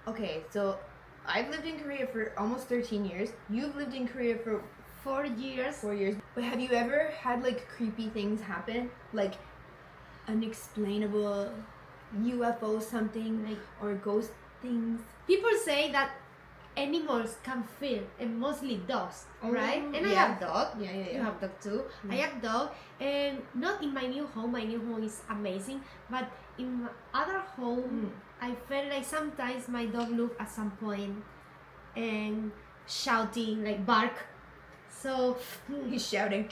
Okay, so I've lived in Korea for almost 13 years. You've lived in Korea for 4 years. 4 years. But have you ever had like creepy things happen? Like unexplainable UFO something, like, or ghost things? People say that animals can feel, and mostly dogs, right? And I yeah. have dog. Yeah. You have dog too. I have dog, and not in my new home. My new home is amazing, but in my other home, I felt like sometimes my dog looked at some point and shouting, like bark. So He's shouting.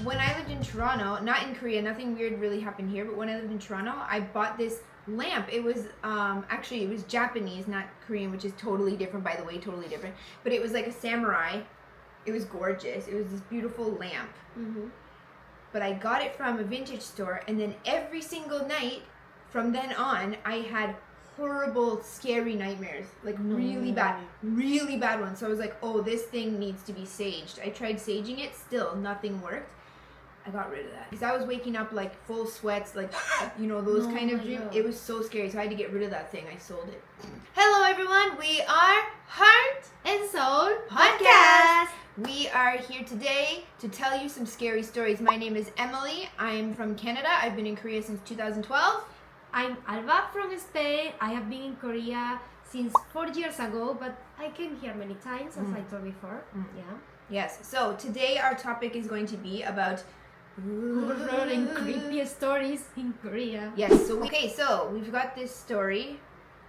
When I lived in Toronto, not in Korea, nothing weird really happened here, but when I lived in Toronto, I bought this lamp. It was actually it was Japanese, not Korean, which is totally different, by the way, totally different. But it was like a samurai. It was gorgeous. It was this beautiful lamp. But I got it from a vintage store, and then every single night from then on, I had horrible, scary nightmares, like really bad ones. So I was like, oh, this thing needs to be saged. I tried saging it, still nothing worked. I got rid of that because I was waking up like full sweats, like those kind of dreams. It was so scary, so I had to get rid of that thing. I sold it. Hello everyone, we are Heart and Soul Podcast. We are here today to tell you some scary stories. My name is Emily. I'm from Canada. I've been in Korea since 2012. I'm Alba from Spain. I have been in Korea since 4 years ago, but I came here many times, as I told before. Yeah. Yes. So today our topic is going to be about horror and creepy stories in Korea. Yes. So we've got this story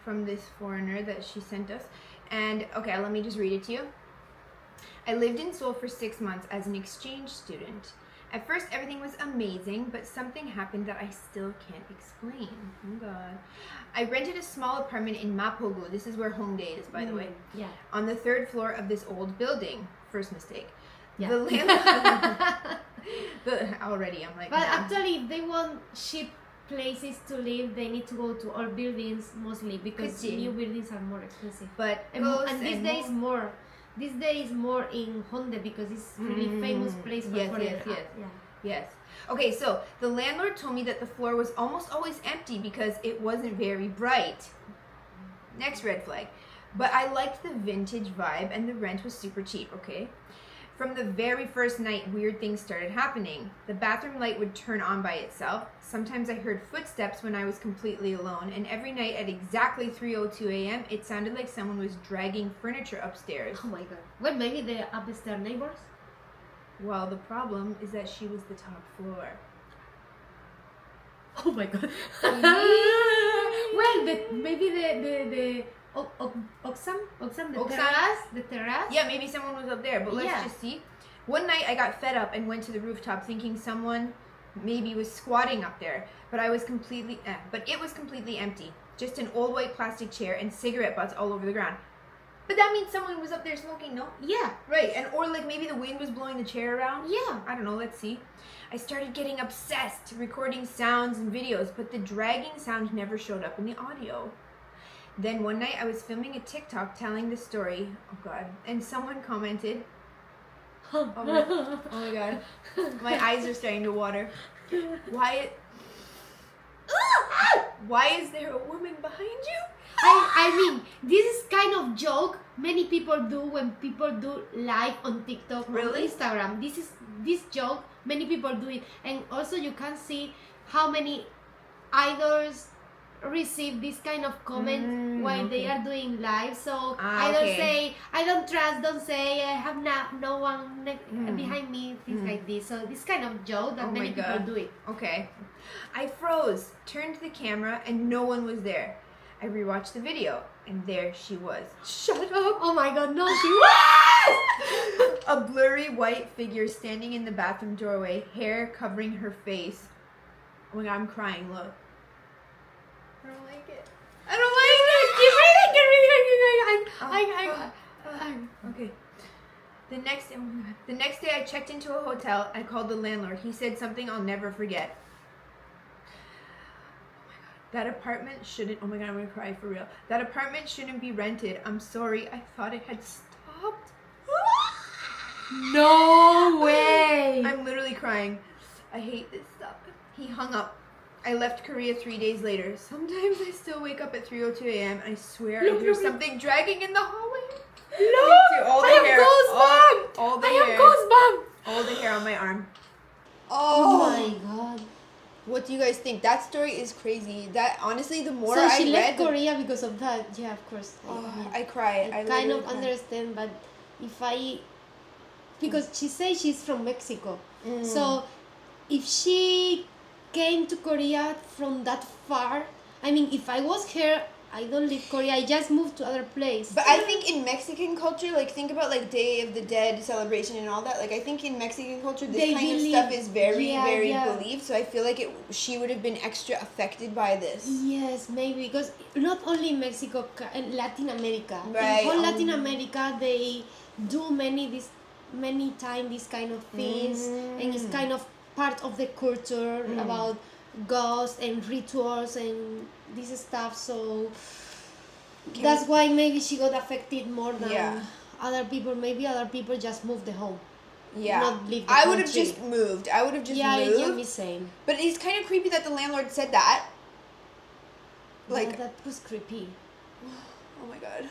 from this foreigner that she sent us, and okay, let me just read it to you. I lived in Seoul for 6 months as an exchange student. At first, everything was amazing, but something happened that I still can't explain. Oh, God. I rented a small apartment in Mapogu. This is where Hongdae is, by the way. Yeah. On the 3rd floor of this old building. First mistake. Yeah. The landlord... already, I'm like... But nah. actually, if they want cheap places to live, they need to go to old buildings, mostly, because new buildings are more expensive. But and these days more... This day is more in Hongdae because it's really famous place for foreign. Yes. Okay, so the landlord told me that the floor was almost always empty because it wasn't very bright. Next red flag. But I liked the vintage vibe and the rent was super cheap, okay? From the very first night, weird things started happening. The bathroom light would turn on by itself. Sometimes I heard footsteps when I was completely alone. And every night at exactly 3:02 a.m., it sounded like someone was dragging furniture upstairs. Oh my God. Well, maybe the upstairs neighbors? Well, the problem is that she was the top floor. Oh my God. Well, maybe the the terrace. Yeah, maybe someone was up there, but let's just see. One night I got fed up and went to the rooftop thinking someone maybe was squatting up there, but it was completely empty. Just an old white plastic chair and cigarette butts all over the ground. But that means someone was up there smoking, no? Yeah. Right, or like maybe the wind was blowing the chair around. Yeah. I don't know, let's see. I started getting obsessed, recording sounds and videos, but the dragging sound never showed up in the audio. Then one night I was filming a TikTok telling the story, oh God, and someone commented, oh my God, my eyes are starting to water. Why is there a woman behind you? I mean, this is kind of joke many people do when people do live on TikTok or Instagram. This joke, many people do it. And also you can see how many idols receive this kind of comments while they are doing live. So don't say, I don't trust, don't say, I have no one behind me, things like this. So this kind of joke that many people do it. Okay. I froze, turned the camera, and no one was there. I rewatched the video, and there she was. Shut up! Oh my God, no, she was! A blurry white figure standing in the bathroom doorway, hair covering her face. Oh my God, I'm crying, look. I don't like it. Okay. The next day I checked into a hotel. I called the landlord. He said something I'll never forget. That apartment shouldn't, oh my God, I'm gonna cry for real. That apartment shouldn't be rented. I'm sorry, I thought it had stopped. No way! I'm literally crying. I hate this stuff. He hung up. I left Korea 3 days later. Sometimes I still wake up at 3:02 a.m. I swear I hear something dragging in the hallway. All the hair. All the I hair. have goosebumps. All the hair on my arm. Oh my god. What do you guys think? That story is crazy. That honestly, the more So I she left read, Korea because of that. Yeah, of course. I cry. I kind of understand, but because she says she's from Mexico, so if she came to Korea from that far, I mean, if I was her, I don't leave Korea. I just moved to other place. But I think in Mexican culture, like think about like Day of the Dead celebration and all that. Like I think in Mexican culture, this kind of stuff is very believed. So I feel like she would have been extra affected by this. Yes, maybe because not only in Mexico and Latin America. Right. In whole Latin America, they do many times these kind of things, and it's kind of part of the culture about ghosts and rituals and this stuff. So that's why maybe she got affected more than other people. Maybe other people just moved the home. Yeah, not leave the I would have country. just moved. I would have just moved. moved. Yeah, me same. But it's kind of creepy that the landlord said that. Like that was creepy. Oh my god.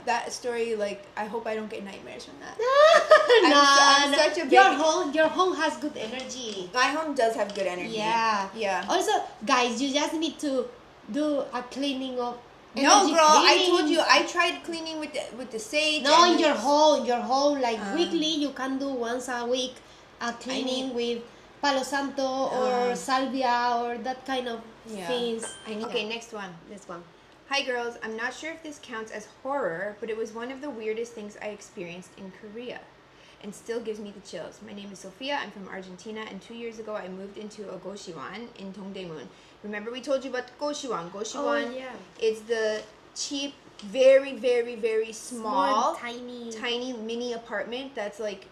That story, like, I hope I don't get nightmares from that. I'm such a big... Your home has good energy. My home does have good energy. Yeah. Also, guys, you just need to do a cleaning of. No, girl, I told you I tried cleaning with the sage. No, in your home, like weekly, you can do once a week a cleaning with Palo Santo or salvia or that kind of things. Okay, next one. This one. Hi girls, I'm not sure if this counts as horror, but it was one of the weirdest things I experienced in Korea and still gives me the chills. My name is Sophia, I'm from Argentina, and 2 years ago I moved into a goshiwan in Dongdaemun. Remember we told you about the goshiwan? Goshiwan is the cheap, very, very, very small tiny mini apartment that's like,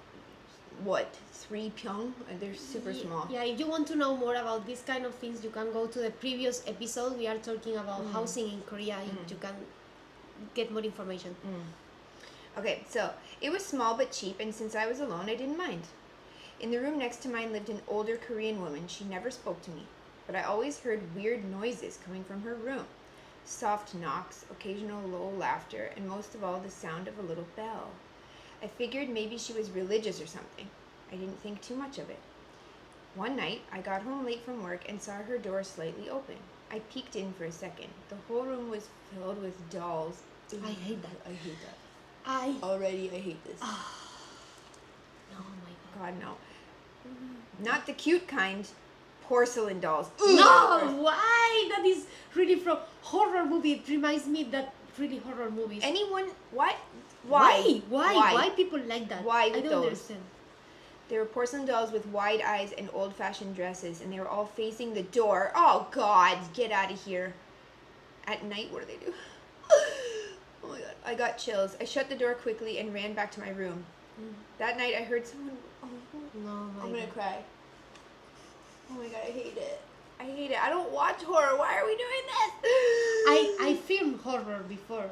what, 3 pyong? They're super small. Yeah, if you want to know more about these kind of things, you can go to the previous episode. We are talking about housing in Korea. You can get more information. Okay, so it was small but cheap, and since I was alone, I didn't mind. In the room next to mine lived an older Korean woman. She never spoke to me, but I always heard weird noises coming from her room. Soft knocks, occasional low laughter, and most of all, the sound of a little bell. I figured maybe she was religious or something. I didn't think too much of it. One night, I got home late from work and saw her door slightly open. I peeked in for a second. The whole room was filled with dolls. I hate that. I hate that. I hate this. Oh my God, no. Not the cute kind. Porcelain dolls. No, why? That is really from horror movie. It reminds me that really horror movies. Anyone? What? Why people like that? Why I don't understand. They were porcelain dolls with wide eyes and old-fashioned dresses, and they were all facing the door. Oh, God, get out of here. At night, what do they do? Oh, my God. I got chills. I shut the door quickly and ran back to my room. That night, I heard someone... I'm going to cry. Oh, my God, I hate it. I hate it. I don't watch horror. Why are we doing this? I filmed horror before.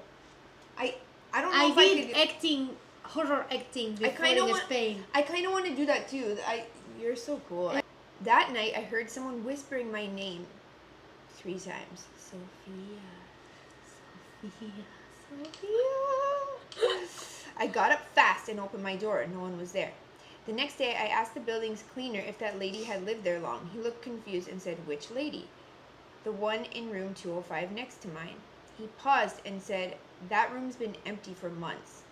I don't know if I did horror acting before in Spain. I kind of want to do that too. You're so cool. That night, I heard someone whispering my name 3 times. Sophia. I got up fast and opened my door. No one was there. The next day, I asked the building's cleaner if that lady had lived there long. He looked confused and said, "Which lady?" "The one in room 205 next to mine." He paused and said, "That room's been empty for months."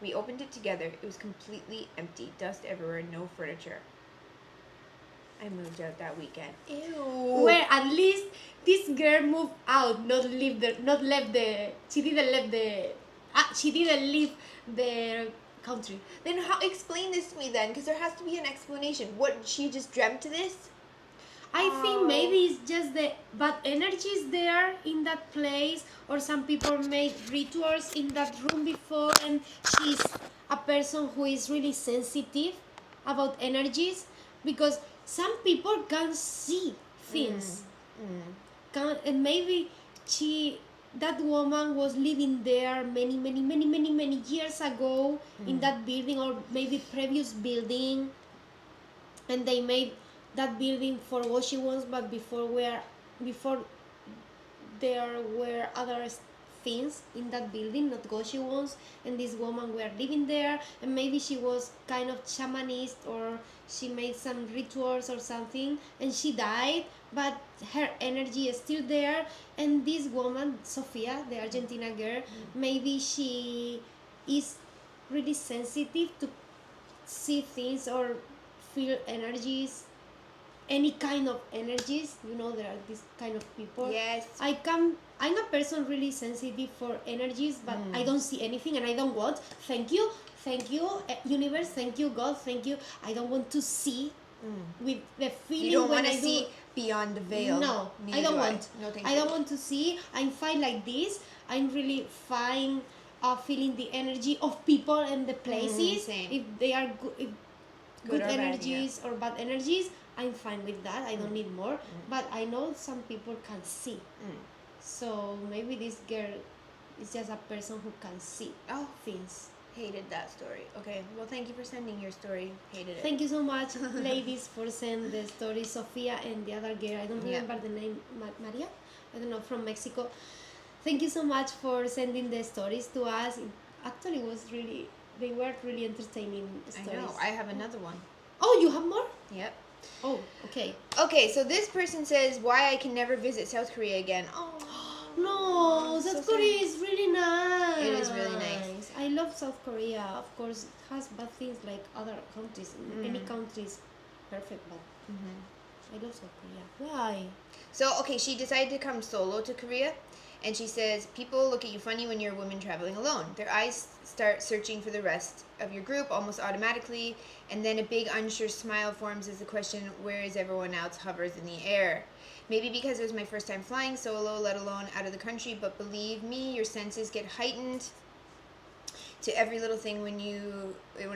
We opened it together. It was completely empty. Dust everywhere, no furniture. I moved out that weekend. Ew. Well, at least this girl moved out, she didn't leave the country. Then explain this to me then, because there has to be an explanation. What, she just dreamt this? I think maybe it's just the bad energy is there in that place, or some people made rituals in that room before, and she's a person who is really sensitive about energies, because some people can see things. And maybe that woman was living there many years ago in that building, or maybe previous building, and they made that building for what she wants, but before were before there were other things in that building, not ghost ones, and this woman were living there, and maybe she was kind of shamanist, or she made some rituals or something, and she died, but her energy is still there. And this woman, Sofia, the Argentina girl, maybe she is really sensitive to see things or feel energies, any kind of energies. There are this kind of people. Yes. I'm a person really sensitive for energies, but I don't see anything, and I don't want. Thank you, universe, thank you, God, thank you. I don't want to see with the feeling. You don't when want I to see beyond the veil. No, Neither I don't do want. No, thank I you. don't want to see. I'm fine like this. I'm really fine feeling the energy of people and the places. Same. If they are good or bad, energies or bad energies, I'm fine with that. I don't need more. But I know some people can see. So maybe this girl is just a person who can see things. Hated that story. Okay, well, thank you for sending your story. Hated it. Thank you so much, ladies, for sending the story. Sofia and the other girl, I don't remember the name, Maria? I don't know, from Mexico. Thank you so much for sending the stories to us. It actually they were really entertaining stories. I know. I have another one. Oh, you have more? Yep. Oh, okay. Okay, so this person says why I can never visit South Korea again. Oh. No, so South Korea is really nice. It is really nice. I love South Korea. Of course, it has bad things like other countries. Any country is perfect, but I love South Korea. Why? So, okay, she decided to come solo to Korea, and she says, people look at you funny when you're a woman traveling alone. Their eyes start searching for the rest of your group almost automatically, and then a big unsure smile forms as the question, where is everyone else, hovers in the air. Maybe because it was my first time flying solo, let alone out of the country, but believe me, your senses get heightened to every little thing when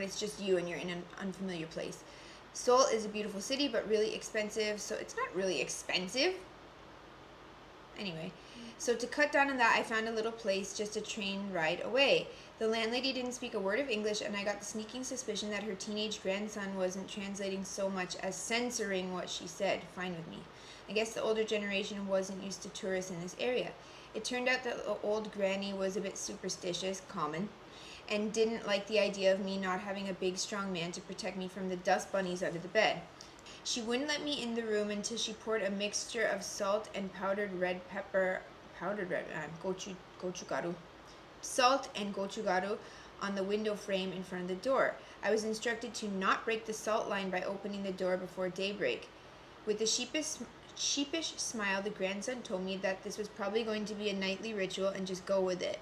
it's just you and you're in an unfamiliar place. Seoul is a beautiful city, but really expensive, so it's not really expensive. Anyway, so to cut down on that, I found a little place just a train ride away. The landlady didn't speak a word of English, and I got the sneaking suspicion that her teenage grandson wasn't translating so much as censoring what she said. Fine with me. I guess the older generation wasn't used to tourists in this area. It turned out that the old granny was a bit superstitious, common, and didn't like the idea of me not having a big strong man to protect me from the dust bunnies under the bed. She wouldn't let me in the room until she poured a mixture of salt and powdered red gochugaru. Salt and gochugaru on the window frame in front of the door. I was instructed to not break the salt line by opening the door before daybreak. With a sheepish smile, the grandson told me that this was probably going to be a nightly ritual and just go with it.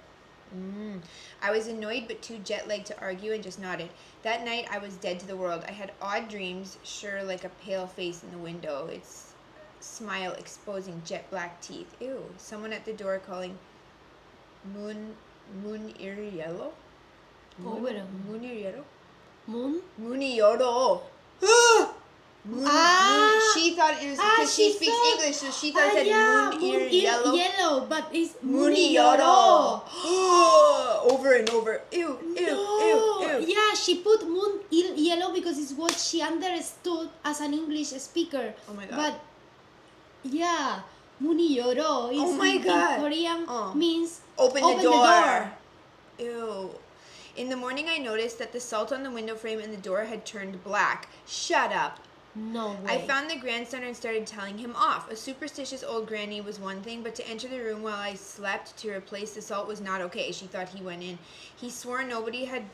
I was annoyed but too jet-lagged to argue and just nodded. That night I was dead to the world. I had odd dreams, sure, like a pale face in the window, its smile exposing jet black teeth. Ew. Someone at the door calling Moon-ir-yellow? Moon-ir-yellow? Moon-ir-yellow. She thought it was because she speaks English, so she thought it said moon-ir-yellow. Yellow, but it's Moon-ir-yellow. Over and over. Ew, ew, ew. Yeah, she put moon-ir-yellow because it's what she understood as an English speaker. Oh my god. But yeah, moon-ir-yellow is in Korean means open the door. Ew. In the morning, I noticed that the salt on the window frame and the door had turned black. Shut up. No way. I found the grandson and started telling him off. A superstitious old granny was one thing, but to enter the room while I slept to replace the salt was not okay. She thought he went in. He swore nobody had,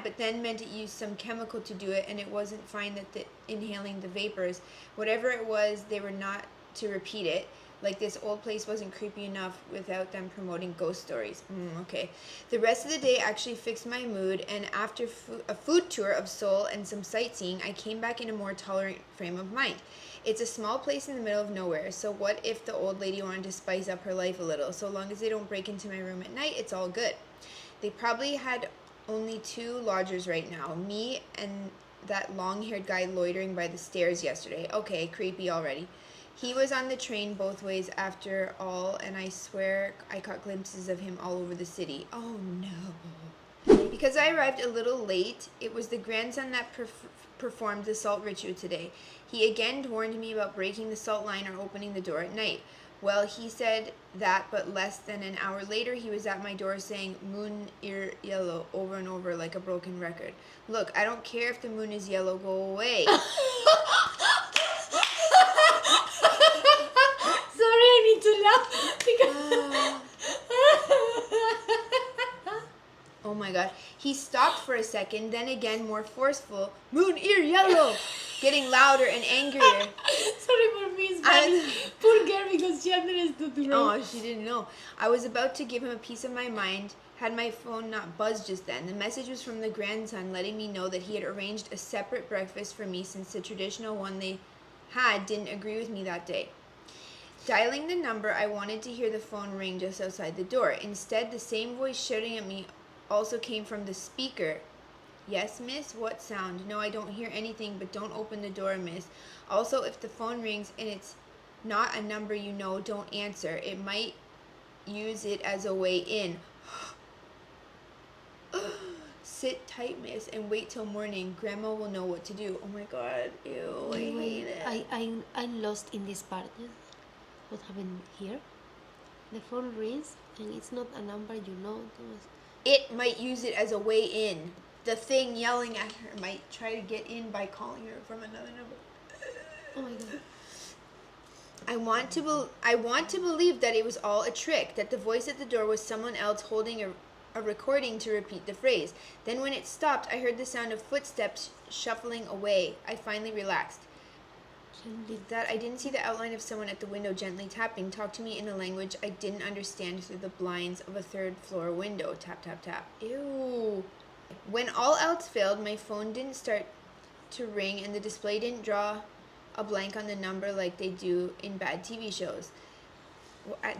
but then meant it used some chemical to do it, and it wasn't fine that inhaling the vapors. Whatever it was, they were not to repeat it. Like this old place wasn't creepy enough without them promoting ghost stories. Okay. The rest of the day actually fixed my mood, and after a food tour of Seoul and some sightseeing, I came back in a more tolerant frame of mind. It's a small place in the middle of nowhere, so what if the old lady wanted to spice up her life a little? So long as they don't break into my room at night, it's all good. They probably had only 2 lodgers right now, me and that long-haired guy loitering by the stairs yesterday. Okay, creepy already. He was on the train both ways after all, and I swear I caught glimpses of him all over the city. Oh no. Because I arrived a little late, it was the grandson that performed the salt ritual today. He again warned me about breaking the salt line or opening the door at night. Well, he said that, but less than an hour later, he was at my door saying, moon ir yellow, over and over like a broken record. Look, I don't care if the moon is yellow, go away. Sorry, I need to laugh because... Oh my god. He stopped for a second, then again more forceful. Moon ear yellow! Getting louder and angrier. Sorry for me, Spanish. Poor girl because she understood the wrong. Oh, she didn't know. I was about to give him a piece of my mind, had my phone not buzzed just then. The message was from the grandson letting me know that he had arranged a separate breakfast for me since the traditional one they had didn't agree with me that day. Dialing the number, I wanted to hear the phone ring just outside the door. Instead, the same voice shouting at me also came from the speaker. Yes, miss? What sound? No, I don't hear anything, but don't open the door, miss. Also, if the phone rings and it's not a number you know, don't answer. It might use it as a way in. Sit tight, miss, and wait till morning. Grandma will know what to do. Oh my god, ew, I hate it. I'm lost in this part. What happened here? The phone rings and it's not a number you know. It might use it as a way in. The thing yelling at her might try to get in by calling her from another number. Oh my god. I want to believe that it was all a trick, that the voice at the door was someone else holding a recording to repeat the phrase. Then when it stopped, I heard the sound of footsteps shuffling away. I finally relaxed. That I didn't see the outline of someone at the window gently tapping. Talk to me in a language I didn't understand through the blinds of a third floor window. Tap, tap, tap. Ew. When all else failed, my phone didn't start to ring and the display didn't draw a blank on the number like they do in bad TV shows.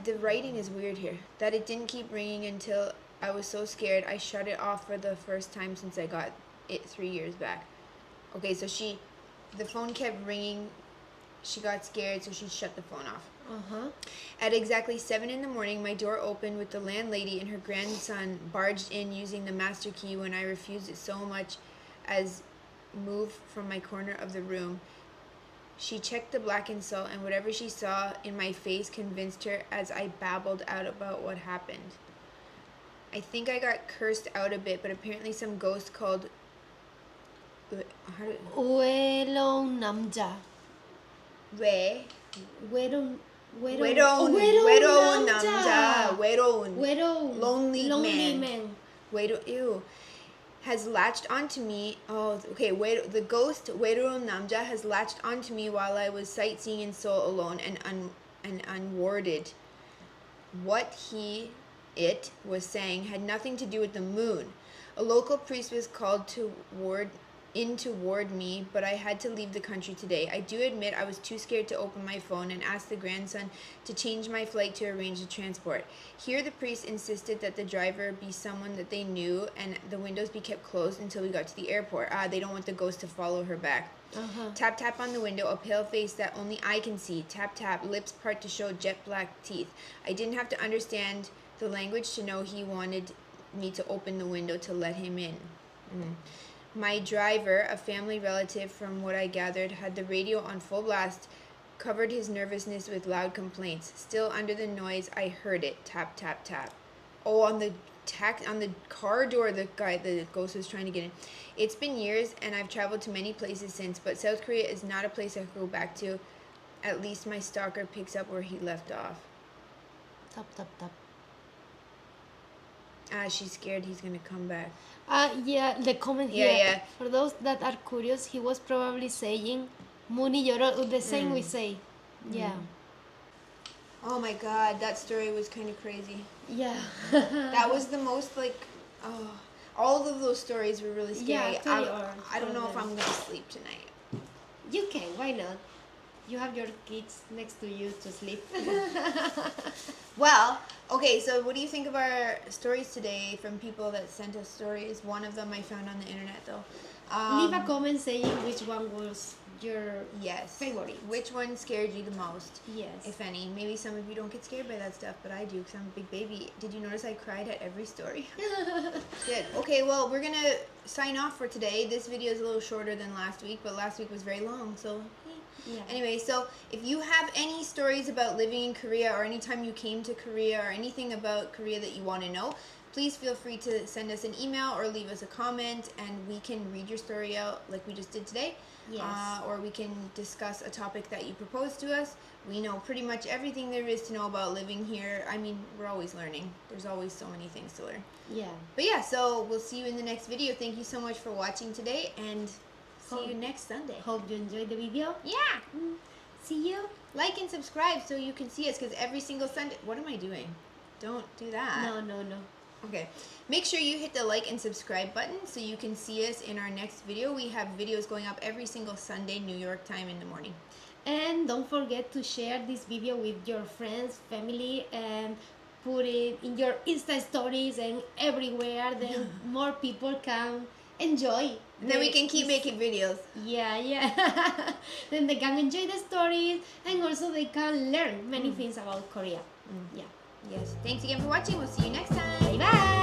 The writing is weird here. That it didn't keep ringing until I was so scared I shut it off for the first time since I got it 3 years back. Okay, so the phone kept ringing. She got scared, so she shut the phone off. At exactly 7 in the morning, my door opened with the landlady and her grandson barged in using the master key when I refused it so much as move from my corner of the room. She checked the blackened salt, and whatever she saw in my face convinced her as I babbled out about what happened. I think I got cursed out a bit, but apparently some ghost called... Welong namja. Where? Weron namja. Weron. Lonely man. Ew. Has latched onto me. Oh, okay. The ghost Weron namja has latched onto me while I was sightseeing in Seoul alone and unwarded. What it was saying had nothing to do with the moon. A local priest was called to ward me, but I had to leave the country today. I do admit I was too scared to open my phone and asked the grandson to change my flight to arrange the transport. Here the priest insisted that the driver be someone that they knew and the windows be kept closed until we got to the airport. They don't want the ghost to follow her back. Tap, tap on the window, a pale face that only I can see. Tap, tap, lips part to show jet black teeth. I didn't have to understand the language to know he wanted me to open the window to let him in. My driver, a family relative from what I gathered, had the radio on full blast, covered his nervousness with loud complaints. Still under the noise, I heard it. Tap, tap, tap. Oh, on the car door, the ghost was trying to get in. It's been years, and I've traveled to many places since, but South Korea is not a place I could go back to. At least my stalker picks up where he left off. Tap, tap, tap. She's scared he's gonna come back. Yeah, the comment here. Yeah. For those that are curious, he was probably saying Muni Yoro, the same we say. Yeah. Oh my god, that story was kind of crazy. Yeah. That was the most all of those stories were really scary. Yeah, I don't know if I'm gonna sleep tonight. You can, why not? You have your kids next to you to sleep. Well, okay, so what do you think of our stories today from people that sent us stories? One of them I found on the internet, though. Leave a comment saying which one was your Yes. favorite? Which one scared you the most, Yes. if any? Maybe some of you don't get scared by that stuff, but I do because I'm a big baby. Did you notice I cried at every story? Good. Okay, well, we're going to sign off for today. This video is a little shorter than last week, but last week was very long, so... Yeah. Anyway, so if you have any stories about living in Korea or anytime you came to Korea or anything about Korea that you want to know, please feel free to send us an email or leave us a comment and we can read your story out like we just did today. Yes. Or we can discuss a topic that you proposed to us. We know pretty much everything there is to know about living here. I mean, we're always learning. There's always so many things to learn. Yeah. But yeah, so we'll see you in the next video. Thank you so much for watching today and see you next Sunday. Hope you enjoyed the video. Yeah. See you. Like and subscribe so you can see us because every single Sunday... What am I doing? Don't do that. No. Okay. Make sure you hit the like and subscribe button so you can see us in our next video. We have videos going up every single Sunday, New York time in the morning. And don't forget to share this video with your friends, family, and put it in your Insta stories and everywhere. Then more people can enjoy. And then we can keep making videos. Yeah. Then they can enjoy the stories and also they can learn many things about Korea. Yeah. Yes. Thanks again for watching. We'll see you next time. Bye.